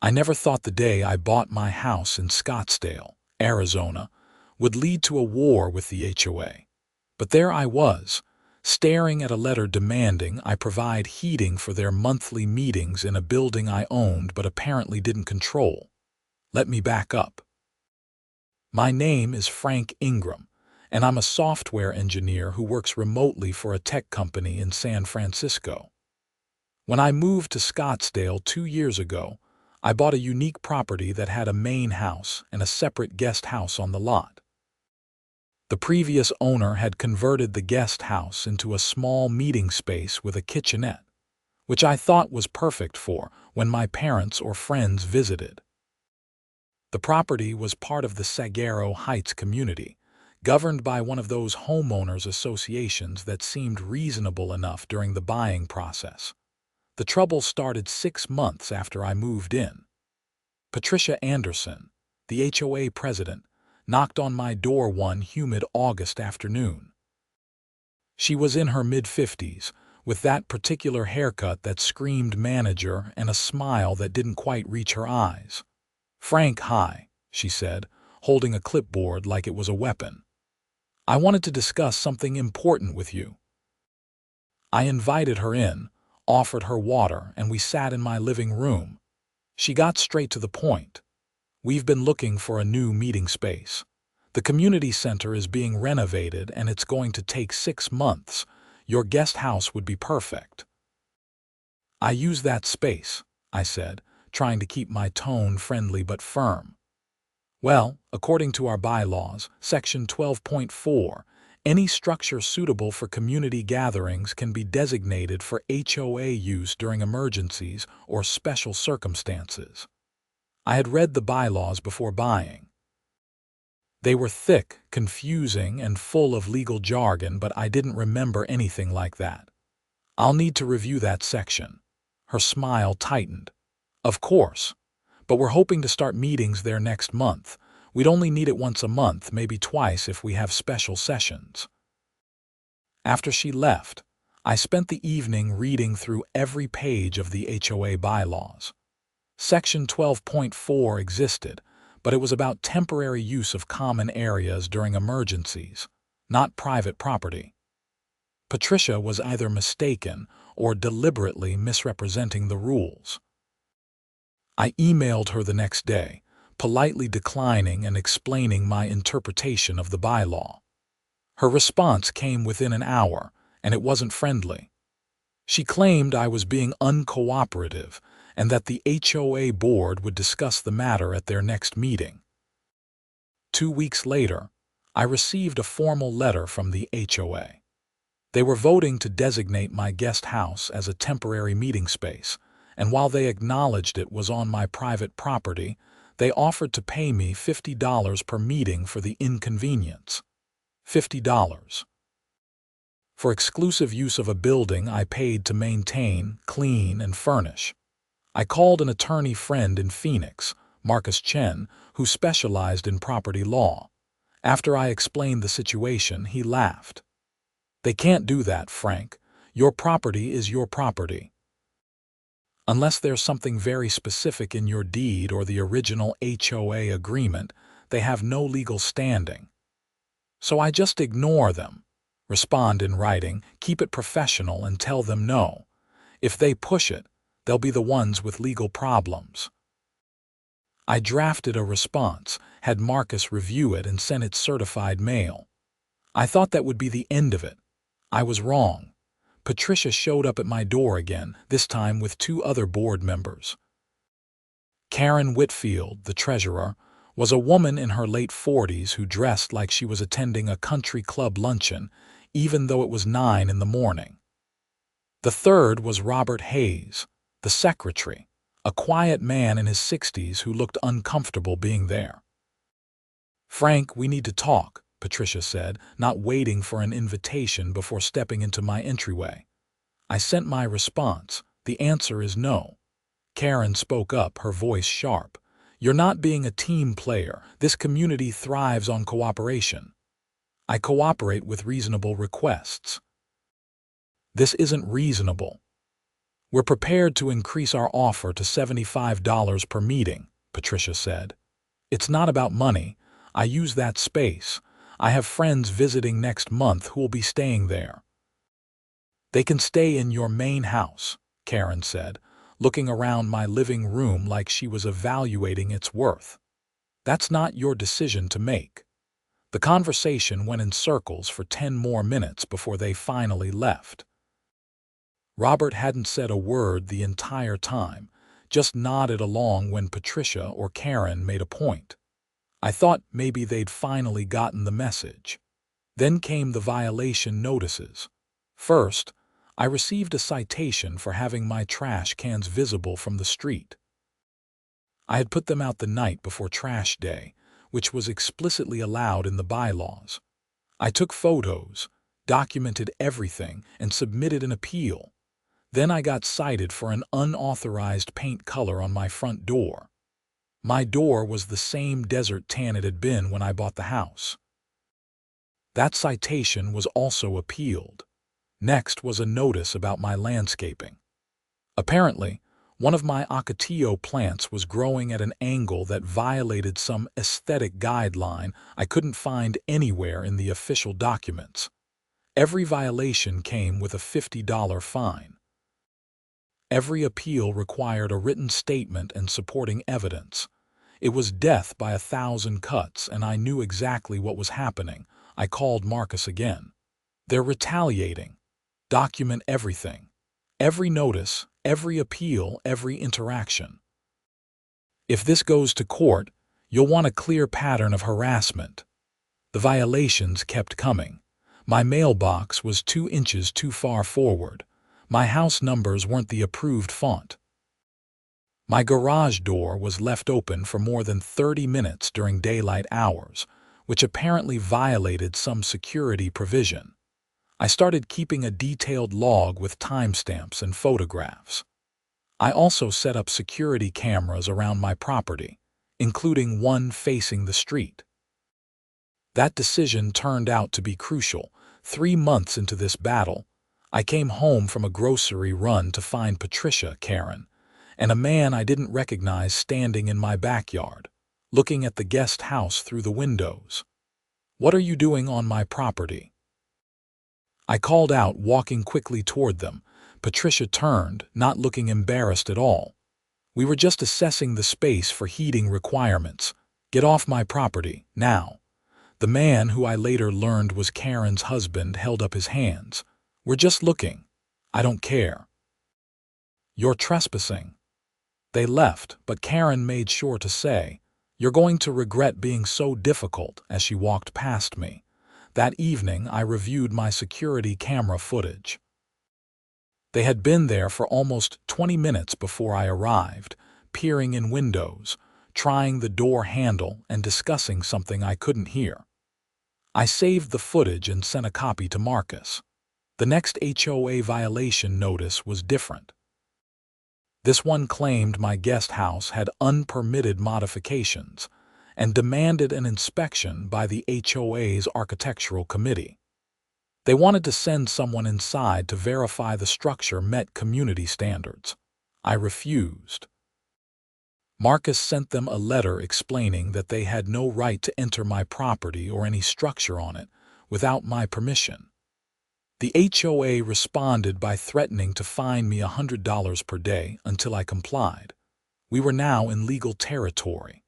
I never thought the day I bought my house in Scottsdale, Arizona, would lead to a war with the HOA. But there I was, staring at a letter demanding I provide heating for their monthly meetings in a building I owned but apparently didn't control. Let me back up. My name is Frank Ingram, and I'm a software engineer who works remotely for a tech company in San Francisco. When I moved to Scottsdale 2 years ago, I bought a unique property that had a main house and a separate guest house on the lot. The previous owner had converted the guest house into a small meeting space with a kitchenette, which I thought was perfect for when my parents or friends visited. The property was part of the Saguaro Heights community, governed by one of those homeowners associations that seemed reasonable enough during the buying process. The trouble started 6 months after I moved in. Patricia Anderson, the HOA president, knocked on my door one humid August afternoon. She was in her mid-50s, with that particular haircut that screamed manager and a smile that didn't quite reach her eyes. "Frank, hi," she said, holding a clipboard like it was a weapon. "I wanted to discuss something important with you." I invited her in, offered her water, and we sat in my living room. She got straight to the point. "We've been looking for a new meeting space. The community center is being renovated and it's going to take 6 months. Your guest house would be perfect." "I use that space," I said, trying to keep my tone friendly but firm. "Well, according to our bylaws, Section 12.4, any structure suitable for community gatherings can be designated for HOA use during emergencies or special circumstances." I had read the bylaws before buying. They were thick, confusing, and full of legal jargon, but I didn't remember anything like that. "I'll need to review that section." Her smile tightened. "Of course, but we're hoping to start meetings there next month. We'd only need it once a month, maybe twice if we have special sessions." After she left, I spent the evening reading through every page of the HOA bylaws. Section 12.4 existed, but it was about temporary use of common areas during emergencies, not private property. Patricia was either mistaken or deliberately misrepresenting the rules. I emailed her the next day, politely declining and explaining my interpretation of the bylaw. Her response came within an hour, and it wasn't friendly. She claimed I was being uncooperative and that the HOA board would discuss the matter at their next meeting. 2 weeks later, I received a formal letter from the HOA. They were voting to designate my guest house as a temporary meeting space, and while they acknowledged it was on my private property, they offered to pay me $50 per meeting for the inconvenience. $50. For exclusive use of a building I paid to maintain, clean, and furnish. I called an attorney friend in Phoenix, Marcus Chen, who specialized in property law. After I explained the situation, he laughed. "They can't do that, Frank. Your property is your property. Unless there's something very specific in your deed or the original HOA agreement, they have no legal standing. So I just ignore them. Respond in writing, keep it professional, and tell them no. If they push it, they'll be the ones with legal problems." I drafted a response, had Marcus review it, and sent it certified mail. I thought that would be the end of it. I was wrong. Patricia showed up at my door again, this time with 2 other board members. Karen Whitfield, the treasurer, was a woman in her late 40s who dressed like she was attending a country club luncheon, even though it was 9 in the morning. The third was Robert Hayes, the secretary, a quiet man in his 60s who looked uncomfortable being there. "Frank, we need to talk," Patricia said, not waiting for an invitation before stepping into my entryway. I sent my response. "The answer is no." Karen spoke up, her voice sharp. "You're not being a team player. This community thrives on cooperation." "I cooperate with reasonable requests." "This isn't reasonable." "We're prepared to increase our offer to $75 per meeting," Patricia said. "It's not about money. I use that space. I have friends visiting next month who will be staying there." "They can stay in your main house," Karen said, looking around my living room like she was evaluating its worth. "That's not your decision to make." The conversation went in circles for 10 more minutes before they finally left. Robert hadn't said a word the entire time, just nodded along when Patricia or Karen made a point. I thought maybe they'd finally gotten the message. Then came the violation notices. First, I received a citation for having my trash cans visible from the street. I had put them out the night before trash day, which was explicitly allowed in the bylaws. I took photos, documented everything, and submitted an appeal. Then I got cited for an unauthorized paint color on my front door. My door was the same desert tan it had been when I bought the house. That citation was also appealed. Next was a notice about my landscaping. Apparently, one of my ocotillo plants was growing at an angle that violated some aesthetic guideline I couldn't find anywhere in the official documents. Every violation came with a $50 fine. Every appeal required a written statement and supporting evidence. It was death by 1,000 cuts, and I knew exactly what was happening. I called Marcus again. "They're retaliating. Document everything. Every notice, every appeal, every interaction. If this goes to court, you'll want a clear pattern of harassment." The violations kept coming. My mailbox was 2 inches too far forward. My house numbers weren't the approved font. My garage door was left open for more than 30 minutes during daylight hours, which apparently violated some security provision. I started keeping a detailed log with timestamps and photographs. I also set up security cameras around my property, including one facing the street. That decision turned out to be crucial. 3 months into this battle, I came home from a grocery run to find Patricia, Karen, and a man I didn't recognize standing in my backyard, looking at the guest house through the windows. "What are you doing on my property?" I called out, walking quickly toward them. Patricia turned, not looking embarrassed at all. "We were just assessing the space for heating requirements. Get off my property, now." The man, who I later learned was Karen's husband, held up his hands. "We're just looking. I don't care." "You're trespassing." They left, but Karen made sure to say, "You're going to regret being so difficult," as she walked past me. That evening, I reviewed my security camera footage. They had been there for almost 20 minutes before I arrived, peering in windows, trying the door handle, and discussing something I couldn't hear. I saved the footage and sent a copy to Marcus. The next HOA violation notice was different. This one claimed my guest house had unpermitted modifications and demanded an inspection by the HOA's architectural committee. They wanted to send someone inside to verify the structure met community standards. I refused. Marcus sent them a letter explaining that they had no right to enter my property or any structure on it without my permission. The HOA responded by threatening to fine me $100 per day until I complied. We were now in legal territory.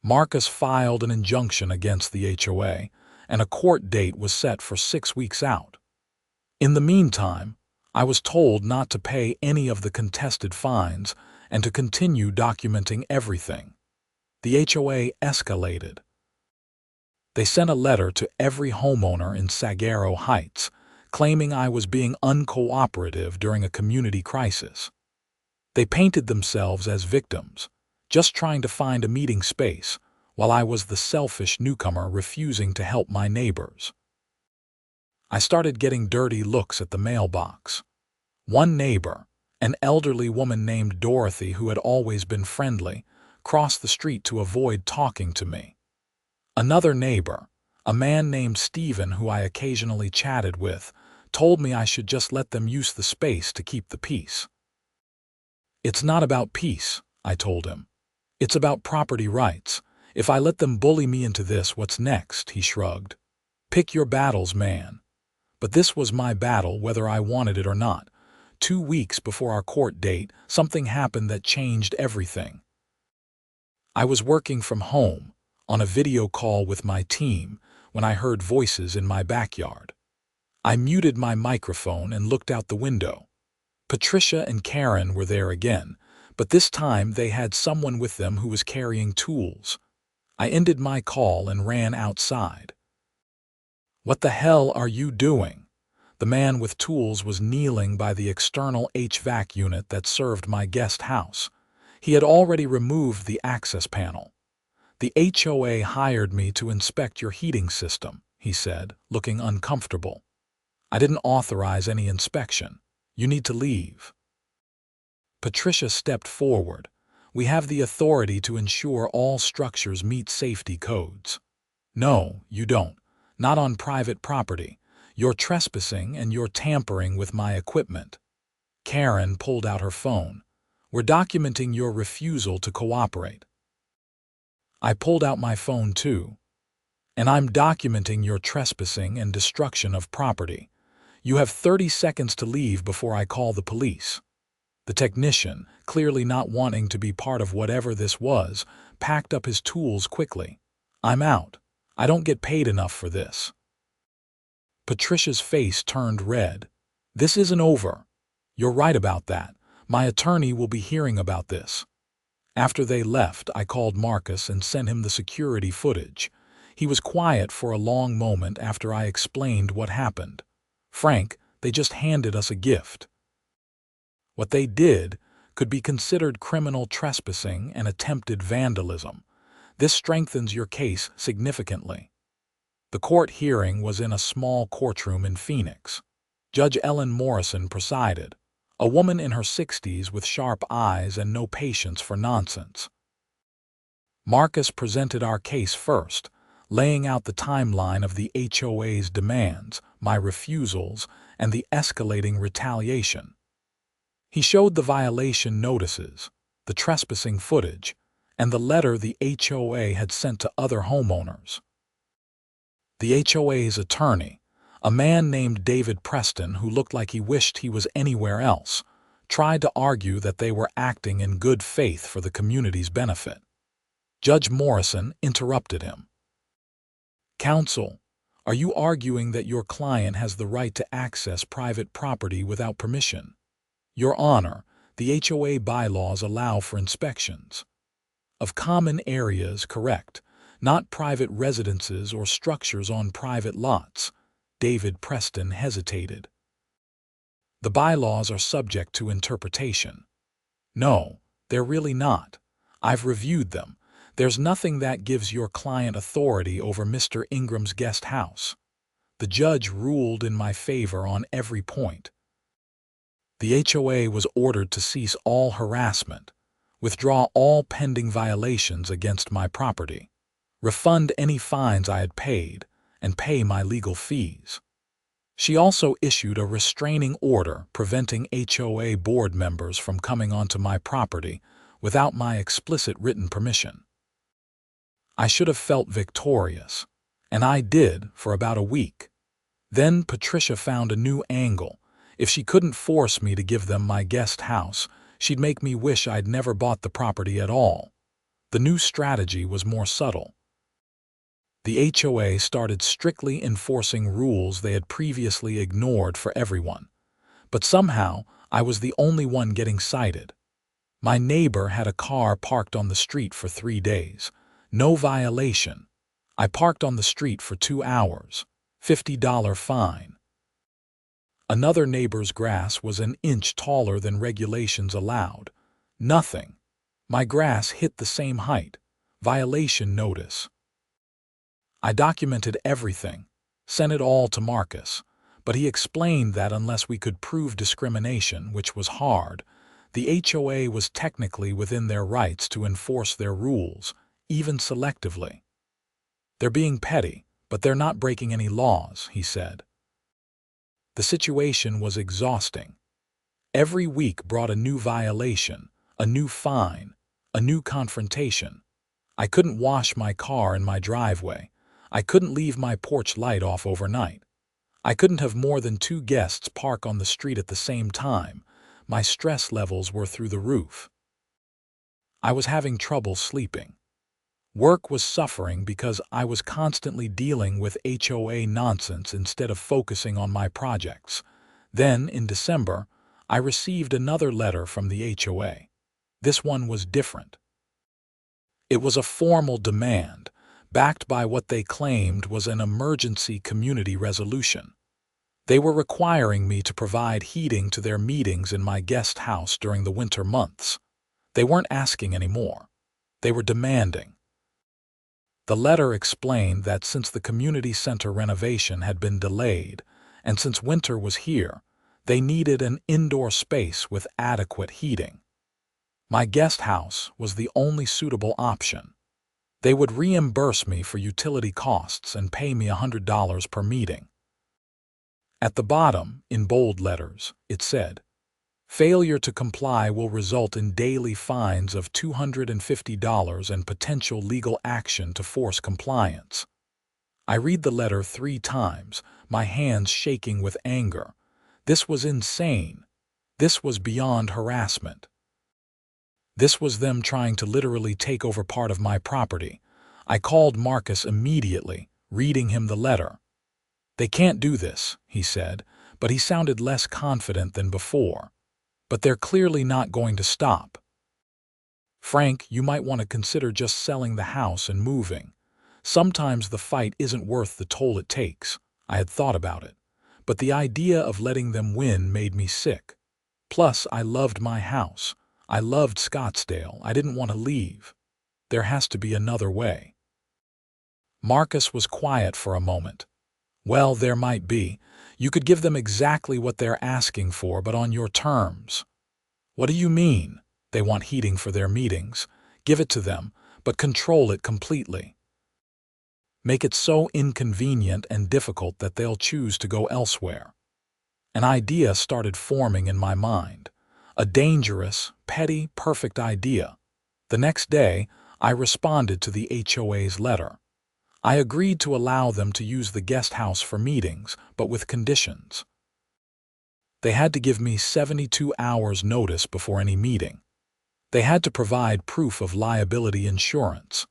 Marcus filed an injunction against the HOA, and a court date was set for 6 weeks out. In the meantime, I was told not to pay any of the contested fines and to continue documenting everything. The HOA escalated. They sent a letter to every homeowner in Saguaro Heights, claiming I was being uncooperative during a community crisis. They painted themselves as victims, just trying to find a meeting space, while I was the selfish newcomer refusing to help my neighbors. I started getting dirty looks at the mailbox. One neighbor, an elderly woman named Dorothy who had always been friendly, crossed the street to avoid talking to me. Another neighbor, a man named Stephen who I occasionally chatted with, told me I should just let them use the space to keep the peace. It's not about peace, I told him. It's about property rights. If I let them bully me into this, what's next? He shrugged. Pick your battles, man. But this was my battle whether I wanted it or not. 2 weeks before our court date, something happened that changed everything. I was working from home, on a video call with my team, when I heard voices in my backyard. I muted my microphone and looked out the window. Patricia and Karen were there again, but this time they had someone with them who was carrying tools. I ended my call and ran outside. What the hell are you doing? The man with tools was kneeling by the external HVAC unit that served my guest house. He had already removed the access panel. The HOA hired me to inspect your heating system, he said, looking uncomfortable. I didn't authorize any inspection. You need to leave. Patricia stepped forward. We have the authority to ensure all structures meet safety codes. No, you don't. Not on private property. You're trespassing and you're tampering with my equipment. Karen pulled out her phone. We're documenting your refusal to cooperate. I pulled out my phone too. And I'm documenting your trespassing and destruction of property. You have 30 seconds to leave before I call the police. The technician, clearly not wanting to be part of whatever this was, packed up his tools quickly. I'm out. I don't get paid enough for this. Patricia's face turned red. This isn't over. You're right about that. My attorney will be hearing about this. After they left, I called Marcus and sent him the security footage. He was quiet for a long moment after I explained what happened. Frank, they just handed us a gift. What they did could be considered criminal trespassing and attempted vandalism. This strengthens your case significantly. The court hearing was in a small courtroom in Phoenix. Judge Ellen Morrison presided, a woman in her 60s with sharp eyes and no patience for nonsense. Marcus presented our case first, laying out the timeline of the HOA's demands, my refusals, and the escalating retaliation. He showed the violation notices, the trespassing footage, and the letter the HOA had sent to other homeowners. The HOA's attorney, a man named David Preston who looked like he wished he was anywhere else, tried to argue that they were acting in good faith for the community's benefit. Judge Morrison interrupted him. Counsel, are you arguing that your client has the right to access private property without permission? Your Honor, the HOA bylaws allow for inspections of common areas, correct, not private residences or structures on private lots. David Preston hesitated. The bylaws are subject to interpretation. No, they're really not. I've reviewed them. There's nothing that gives your client authority over Mr. Ingram's guest house. The judge ruled in my favor on every point. The HOA was ordered to cease all harassment, withdraw all pending violations against my property, refund any fines I had paid, and pay my legal fees. She also issued a restraining order preventing HOA board members from coming onto my property without my explicit written permission. I should have felt victorious, and I did for about a week. Then Patricia found a new angle. If she couldn't force me to give them my guest house, she'd make me wish I'd never bought the property at all. The new strategy was more subtle. The HOA started strictly enforcing rules they had previously ignored for everyone. But somehow, I was the only one getting cited. My neighbor had a car parked on the street for 3 days. No violation. I parked on the street for 2 hours. $50 fine. Another neighbor's grass was an inch taller than regulations allowed. Nothing. My grass hit the same height. Violation notice. I documented everything, sent it all to Marcus, but he explained that unless we could prove discrimination, which was hard, the HOA was technically within their rights to enforce their rules, even selectively. They're being petty, but they're not breaking any laws, he said. The situation was exhausting. Every week brought a new violation, a new fine, a new confrontation. I couldn't wash my car in my driveway. I couldn't leave my porch light off overnight. I couldn't have more than 2 guests park on the street at the same time. My stress levels were through the roof. I was having trouble sleeping. Work was suffering because I was constantly dealing with HOA nonsense instead of focusing on my projects. Then, in December, I received another letter from the HOA. This one was different. It was a formal demand, backed by what they claimed was an emergency community resolution. They were requiring me to provide heating to their meetings in my guest house during the winter months. They weren't asking anymore. They were demanding. The letter explained that since the community center renovation had been delayed, and since winter was here, they needed an indoor space with adequate heating. My guest house was the only suitable option. They would reimburse me for utility costs and pay me $100 per meeting. At the bottom, in bold letters, it said, "Failure to comply will result in daily fines of $250 and potential legal action to force compliance." I read the letter 3 times, my hands shaking with anger. This was insane. This was beyond harassment. This was them trying to literally take over part of my property. I called Marcus immediately, reading him the letter. "They can't do this," he said, but he sounded less confident than before. "But they're clearly not going to stop. Frank, you might want to consider just selling the house and moving. Sometimes the fight isn't worth the toll it takes." I had thought about it, but the idea of letting them win made me sick. Plus, I loved my house. I loved Scottsdale. I didn't want to leave. There has to be another way. Marcus was quiet for a moment. "Well, there might be. You could give them exactly what they're asking for, but on your terms." "What do you mean?" "They want heating for their meetings. Give it to them, but control it completely. Make it so inconvenient and difficult that they'll choose to go elsewhere." An idea started forming in my mind. A dangerous, petty, perfect idea. The next day, I responded to the HOA's letter. I agreed to allow them to use the guest house for meetings, but with conditions. They had to give me 72 hours notice before any meeting. They had to provide proof of liability insurance.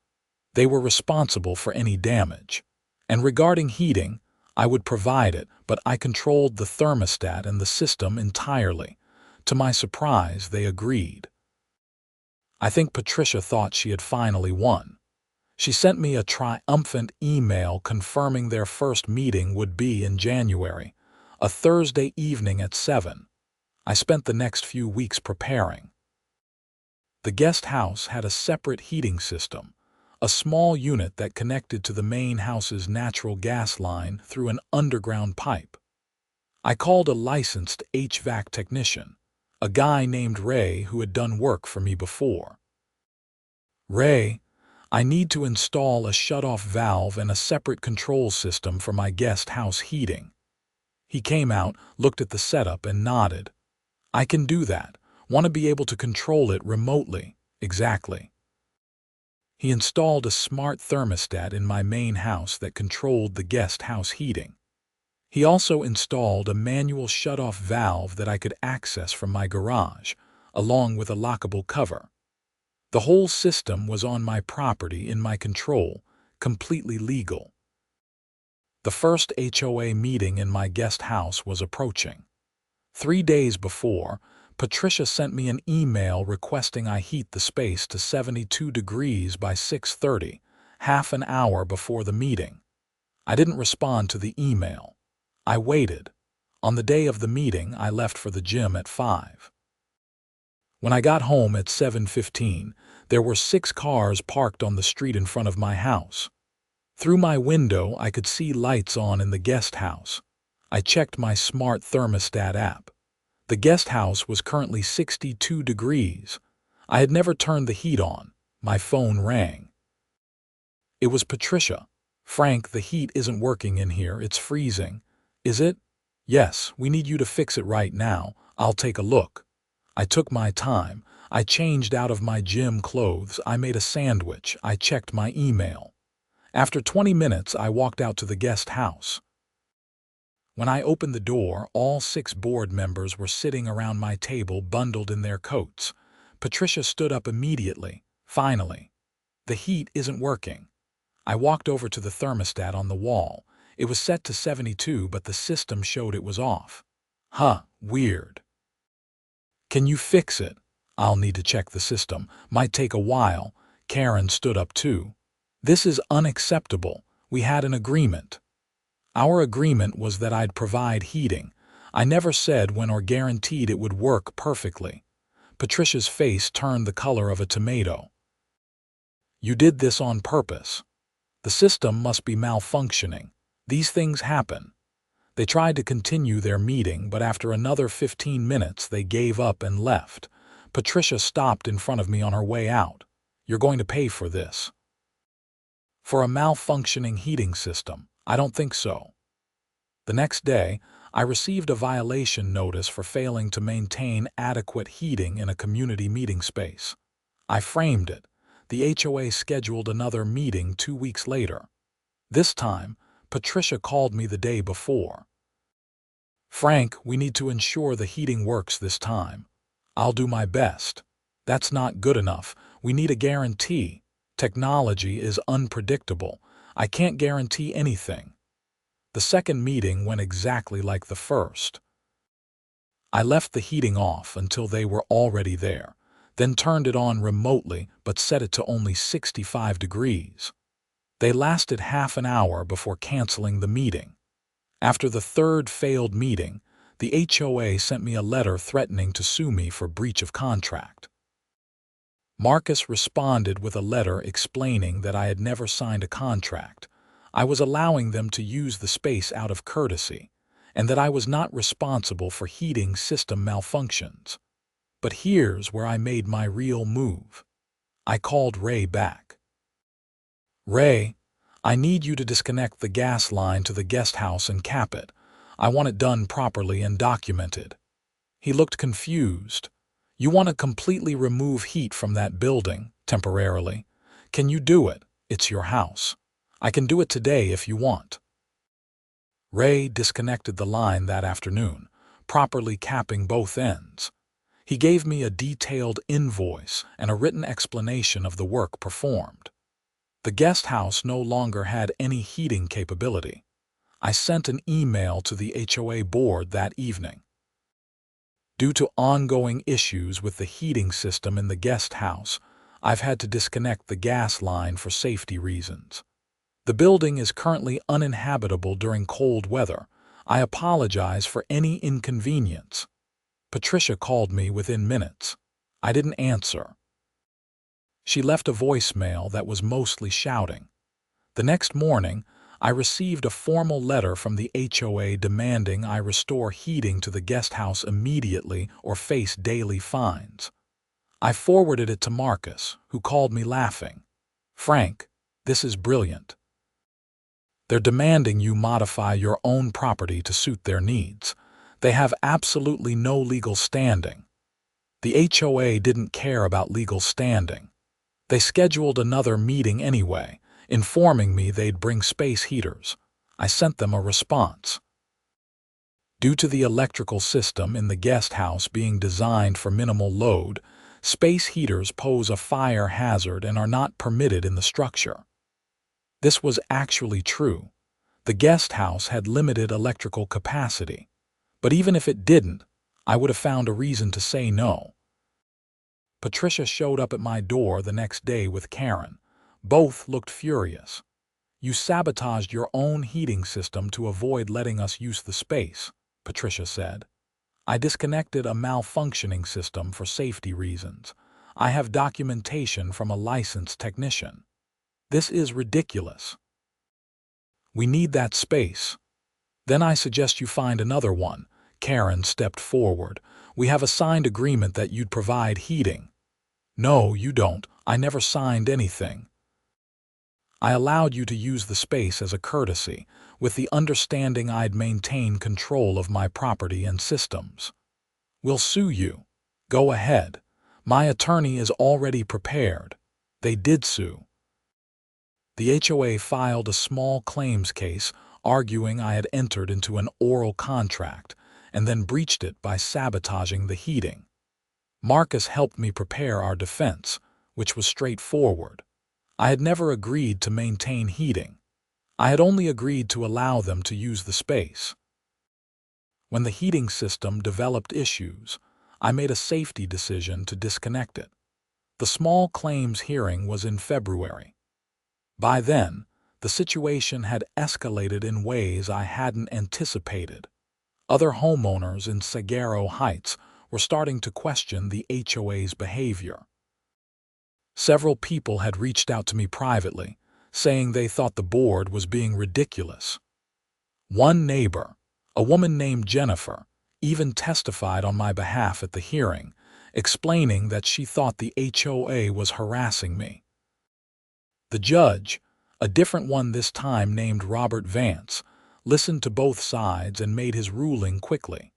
They were responsible for any damage. And regarding heating, I would provide it, but I controlled the thermostat and the system entirely. To my surprise, they agreed. I think Patricia thought she had finally won. She sent me a triumphant email confirming their first meeting would be in January, a Thursday evening at 7. I spent the next few weeks preparing. The guest house had a separate heating system, a small unit that connected to the main house's natural gas line through an underground pipe. I called a licensed HVAC technician, a guy named Ray who had done work for me before. "Ray, I need to install a shut-off valve and a separate control system for my guest house heating." He came out, looked at the setup, and nodded. "I can do that. Want to be able to control it remotely." "Exactly." He installed a smart thermostat in my main house that controlled the guest house heating. He also installed a manual shut-off valve that I could access from my garage, along with a lockable cover. The whole system was on my property, in my control, completely legal. The first HOA meeting in my guest house was approaching. 3 days before, Patricia sent me an email requesting I heat the space to 72 degrees by 6:30, half an hour before the meeting. I didn't respond to the email. I waited. On the day of the meeting, I left for the gym at 5. When I got home at 7:15, there were 6 cars parked on the street in front of my house. Through my window, I could see lights on in the guest house. I checked my smart thermostat app. The guest house was currently 62 degrees. I had never turned the heat on. My phone rang. It was Patricia. "Frank, the heat isn't working in here. It's freezing." "Is it?" Yes, we need you to fix it right now. I'll take a look. I took my time. I changed out of my gym clothes. I made a sandwich. I checked my email. After 20 minutes, I walked out to the guest house. When I opened the door, all 6 board members were sitting around my table bundled in their coats. Patricia stood up immediately. Finally. The heat isn't working. I walked over to the thermostat on the wall. It was set to 72, but the system showed it was off. Weird. Can you fix it? I'll need to check the system. Might take a while. Karen stood up too. This is unacceptable. We had an agreement. Our agreement was that I'd provide heating. I never said when or guaranteed it would work perfectly. Patricia's face turned the color of a tomato. You did this on purpose. The system must be malfunctioning. These things happen. They tried to continue their meeting, but after another 15 minutes they gave up and left. Patricia stopped in front of me on her way out. You're going to pay for this. For a malfunctioning heating system? I don't think so. The next day, I received a violation notice for failing to maintain adequate heating in a community meeting space. I framed it. The HOA scheduled another meeting 2 weeks later. This time, Patricia called me the day before. Frank, we need to ensure the heating works this time. I'll do my best. That's not good enough. We need a guarantee. Technology is unpredictable. I can't guarantee anything. The second meeting went exactly like the first. I left the heating off until they were already there, then turned it on remotely but set it to only 65 degrees. They lasted half an hour before canceling the meeting. After the third failed meeting, the HOA sent me a letter threatening to sue me for breach of contract. Marcus responded with a letter explaining that I had never signed a contract. I was allowing them to use the space out of courtesy, and that I was not responsible for heating system malfunctions. But here's where I made my real move. I called Ray back. Ray, I need you to disconnect the gas line to the guest house and cap it. I want it done properly and documented. He looked confused. You want to completely remove heat from that building, temporarily? Can you do it? It's your house. I can do it today if you want. Ray disconnected the line that afternoon, properly capping both ends. He gave me a detailed invoice and a written explanation of the work performed. The guest house no longer had any heating capability. I sent an email to the HOA board that evening. Due to ongoing issues with the heating system in the guest house, I've had to disconnect the gas line for safety reasons. The building is currently uninhabitable during cold weather. I apologize for any inconvenience. Patricia called me within minutes. I didn't answer. She left a voicemail that was mostly shouting. The next morning, I received a formal letter from the HOA demanding I restore heating to the guest house immediately or face daily fines. I forwarded it to Marcus, who called me laughing. Frank, this is brilliant. They're demanding you modify your own property to suit their needs. They have absolutely no legal standing. The HOA didn't care about legal standing. They scheduled another meeting anyway, informing me they'd bring space heaters. I sent them a response. Due to the electrical system in the guest house being designed for minimal load, space heaters pose a fire hazard and are not permitted in the structure. This was actually true. The guest house had limited electrical capacity. But even if it didn't, I would have found a reason to say no. Patricia showed up at my door the next day with Karen. Both looked furious. You sabotaged your own heating system to avoid letting us use the space, Patricia said. I disconnected a malfunctioning system for safety reasons. I have documentation from a licensed technician. This is ridiculous. We need that space. Then I suggest you find another one. Karen stepped forward. We have a signed agreement that you'd provide heating. No, you don't. I never signed anything. I allowed you to use the space as a courtesy, with the understanding I'd maintain control of my property and systems. We'll sue you. Go ahead. My attorney is already prepared. They did sue. The HOA filed a small claims case arguing I had entered into an oral contract and then breached it by sabotaging the heating. Marcus helped me prepare our defense, which was straightforward. I had never agreed to maintain heating. I had only agreed to allow them to use the space. When the heating system developed issues, I made a safety decision to disconnect it. The small claims hearing was in February. By then, the situation had escalated in ways I hadn't anticipated. Other homeowners in Sagaro Heights were starting to question the HOA's behavior. Several people had reached out to me privately, saying they thought the board was being ridiculous. One neighbor, a woman named Jennifer, even testified on my behalf at the hearing, explaining that she thought the HOA was harassing me. The judge, a different one this time named Robert Vance, listened to both sides and made his ruling quickly.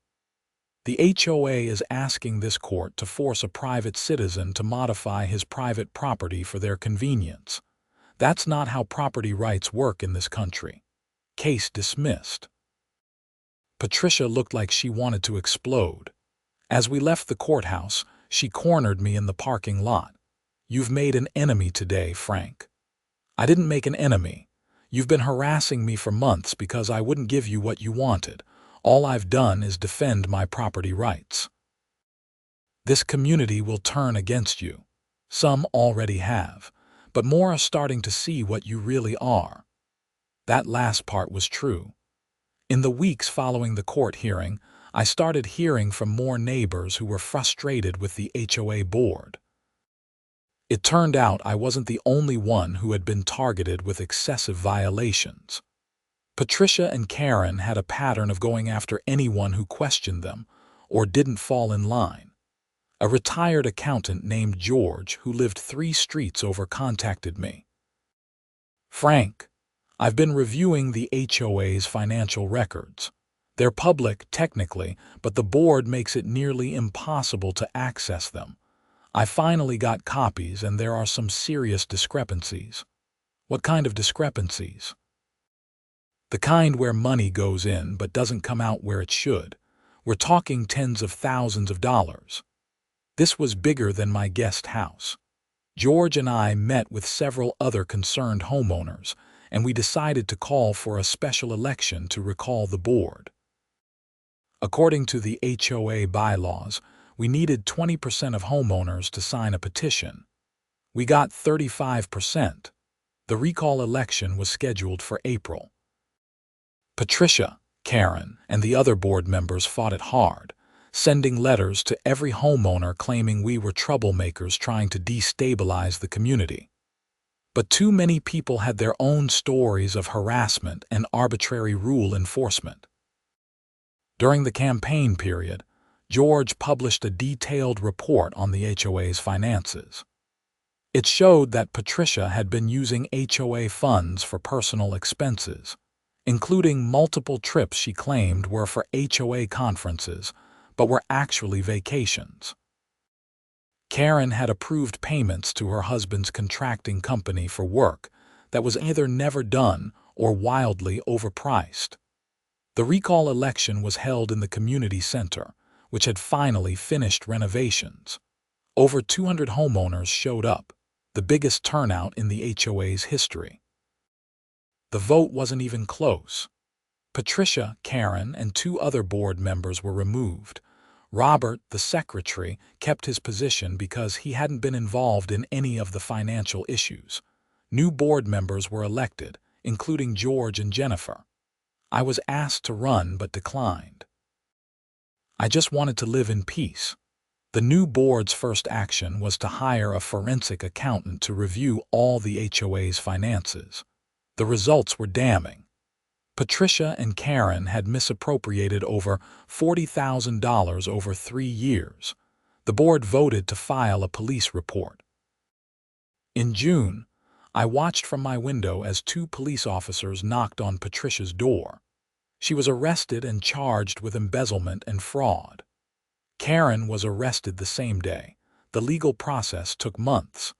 The HOA is asking this court to force a private citizen to modify his private property for their convenience. That's not how property rights work in this country. Case dismissed. Patricia looked like she wanted to explode. As we left the courthouse, she cornered me in the parking lot. "You've made an enemy today, Frank." "I didn't make an enemy. You've been harassing me for months because I wouldn't give you what you wanted. All I've done is defend my property rights." This community will turn against you. Some already have, but more are starting to see what you really are. That last part was true. In the weeks following the court hearing, I started hearing from more neighbors who were frustrated with the HOA board. It turned out I wasn't the only one who had been targeted with excessive violations. Patricia and Karen had a pattern of going after anyone who questioned them or didn't fall in line. A retired accountant named George, who lived 3 streets over, contacted me. "Frank, I've been reviewing the HOA's financial records. They're public, technically, but the board makes it nearly impossible to access them. I finally got copies, and there are some serious discrepancies." "What kind of discrepancies?" "The kind where money goes in but doesn't come out where it should. We're talking tens of thousands of dollars." This was bigger than my guest house. George and I met with several other concerned homeowners, and we decided to call for a special election to recall the board. According to the HOA bylaws, we needed 20% of homeowners to sign a petition. We got 35%. The recall election was scheduled for April. Patricia, Karen, and the other board members fought it hard, sending letters to every homeowner claiming we were troublemakers trying to destabilize the community. But too many people had their own stories of harassment and arbitrary rule enforcement. During the campaign period, George published a detailed report on the HOA's finances. It showed that Patricia had been using HOA funds for personal expenses, including multiple trips she claimed were for HOA conferences, but were actually vacations. Karen had approved payments to her husband's contracting company for work that was either never done or wildly overpriced. The recall election was held in the community center, which had finally finished renovations. Over 200 homeowners showed up, the biggest turnout in the HOA's history. The vote wasn't even close. Patricia, Karen, and 2 other board members were removed. Robert, the secretary, kept his position because he hadn't been involved in any of the financial issues. New board members were elected, including George and Jennifer. I was asked to run but declined. I just wanted to live in peace. The new board's first action was to hire a forensic accountant to review all the HOA's finances. The results were damning. Patricia and Karen had misappropriated over $40,000 over 3 years. The board voted to file a police report. In June, I watched from my window as 2 police officers knocked on Patricia's door. She was arrested and charged with embezzlement and fraud. Karen was arrested the same day. The legal process took months.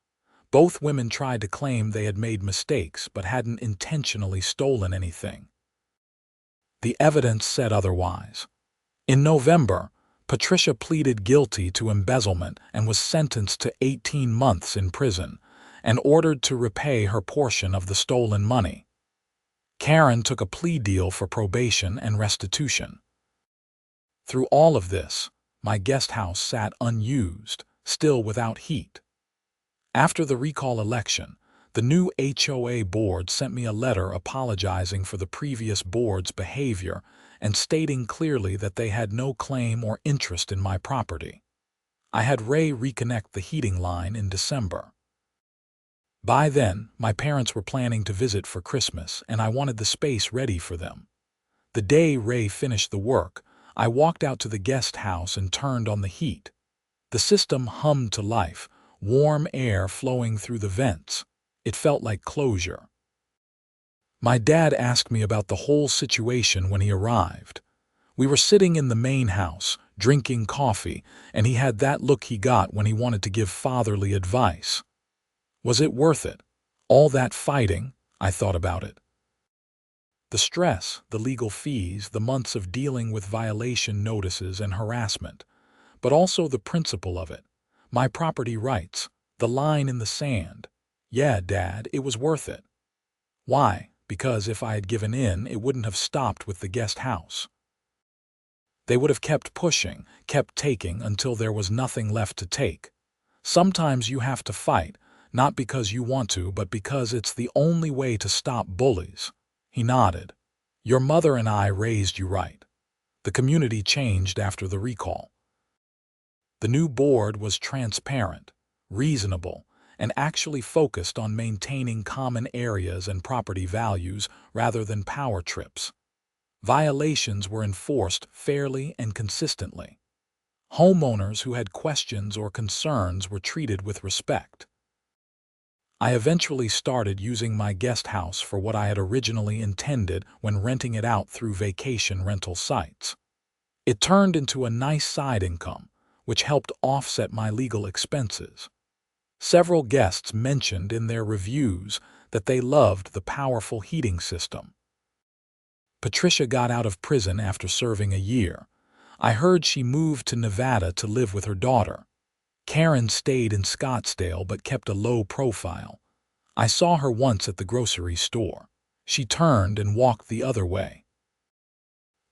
Both women tried to claim they had made mistakes but hadn't intentionally stolen anything. The evidence said otherwise. In November, Patricia pleaded guilty to embezzlement and was sentenced to 18 months in prison and ordered to repay her portion of the stolen money. Karen took a plea deal for probation and restitution. Through all of this, my guest house sat unused, still without heat. After the recall election, the new HOA board sent me a letter apologizing for the previous board's behavior and stating clearly that they had no claim or interest in my property. I had Ray reconnect the heating line in December. By then, my parents were planning to visit for Christmas, and I wanted the space ready for them. The day Ray finished the work, I walked out to the guest house and turned on the heat. The system hummed to life, warm air flowing through the vents. It felt like closure. My dad asked me about the whole situation when he arrived. We were sitting in the main house, drinking coffee, and he had that look he got when he wanted to give fatherly advice. Was it worth it? All that fighting? I thought about it. The stress, the legal fees, the months of dealing with violation notices and harassment, but also the principle of it. My property rights, the line in the sand. Yeah, Dad, it was worth it. Why? Because if I had given in, it wouldn't have stopped with the guest house. They would have kept pushing, kept taking until there was nothing left to take. Sometimes you have to fight, not because you want to, but because it's the only way to stop bullies. He nodded. Your mother and I raised you right. The community changed after the recall. The new board was transparent, reasonable, and actually focused on maintaining common areas and property values rather than power trips. Violations were enforced fairly and consistently. Homeowners who had questions or concerns were treated with respect. I eventually started using my guest house for what I had originally intended when renting it out through vacation rental sites. It turned into a nice side income, which helped offset my legal expenses. Several guests mentioned in their reviews that they loved the powerful heating system. Patricia got out of prison after serving a year. I heard she moved to Nevada to live with her daughter. Karen stayed in Scottsdale but kept a low profile. I saw her once at the grocery store. She turned and walked the other way.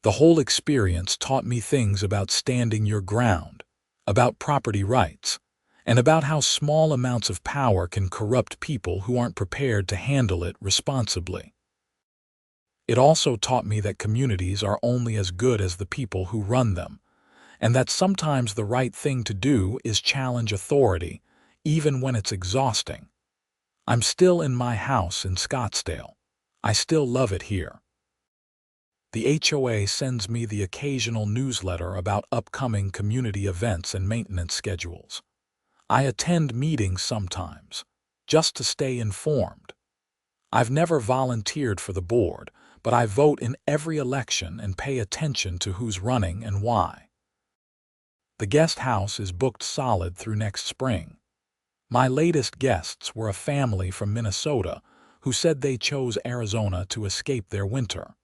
The whole experience taught me things about standing your ground, about property rights, and about how small amounts of power can corrupt people who aren't prepared to handle it responsibly. It also taught me that communities are only as good as the people who run them, and that sometimes the right thing to do is challenge authority, even when it's exhausting. I'm still in my house in Scottsdale. I still love it here. The HOA sends me the occasional newsletter about upcoming community events and maintenance schedules. I attend meetings sometimes, just to stay informed. I've never volunteered for the board, but I vote in every election and pay attention to who's running and why. The guest house is booked solid through next spring. My latest guests were a family from Minnesota who said they chose Arizona to escape their winter.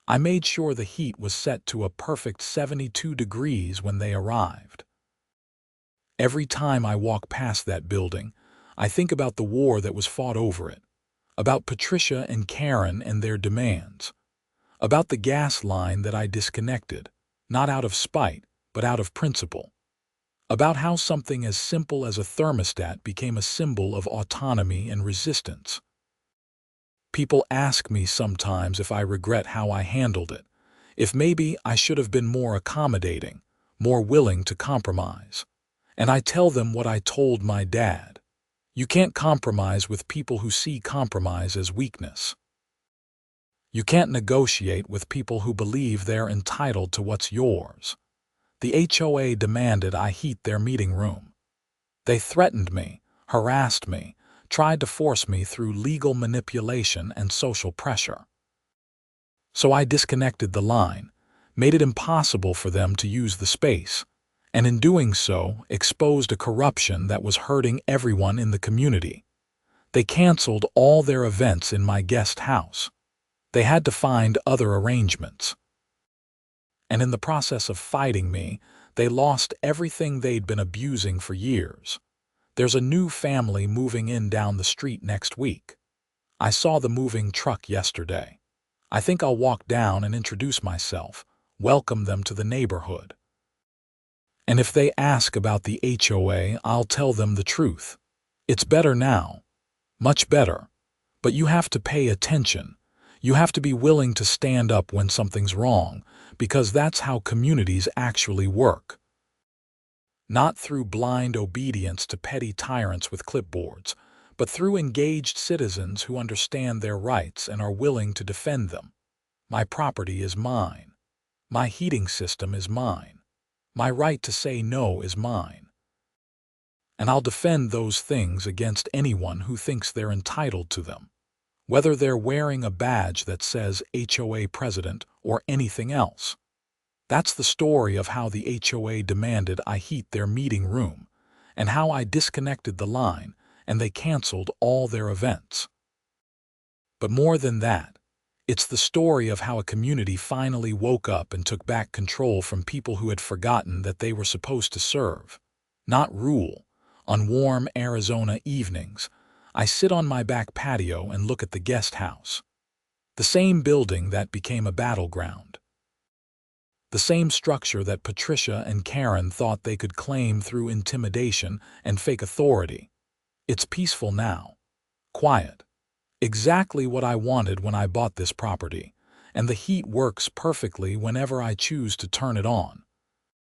I made sure the heat was set to a perfect 72 degrees when they arrived. Every time I walk past that building, I think about the war that was fought over it, about Patricia and Karen and their demands, about the gas line that I disconnected, not out of spite, but out of principle, about how something as simple as a thermostat became a symbol of autonomy and resistance. People ask me sometimes if I regret how I handled it, if maybe I should have been more accommodating, more willing to compromise. And I tell them what I told my dad. You can't compromise with people who see compromise as weakness. You can't negotiate with people who believe they're entitled to what's yours. The HOA demanded I heat their meeting room. They threatened me, harassed me, tried to force me through legal manipulation and social pressure. So I disconnected the line, made it impossible for them to use the space, and in doing so, exposed a corruption that was hurting everyone in the community. They canceled all their events in my guest house. They had to find other arrangements. And in the process of fighting me, they lost everything they'd been abusing for years. There's a new family moving in down the street next week. I saw the moving truck yesterday. I think I'll walk down and introduce myself, welcome them to the neighborhood. And if they ask about the HOA, I'll tell them the truth. It's better now, much better. But you have to pay attention. You have to be willing to stand up when something's wrong, because that's how communities actually work. Not through blind obedience to petty tyrants with clipboards, but through engaged citizens who understand their rights and are willing to defend them. My property is mine. My heating system is mine. My right to say no is mine. And I'll defend those things against anyone who thinks they're entitled to them, whether they're wearing a badge that says HOA president or anything else. That's the story of how the HOA demanded I heat their meeting room, and how I disconnected the line and they canceled all their events. But more than that, it's the story of how a community finally woke up and took back control from people who had forgotten that they were supposed to serve, not rule. On warm Arizona evenings, I sit on my back patio and look at the guest house. The same building that became a battleground. The same structure that Patricia and Karen thought they could claim through intimidation and fake authority. It's peaceful now. Quiet. Exactly what I wanted when I bought this property, and the heat works perfectly whenever I choose to turn it on.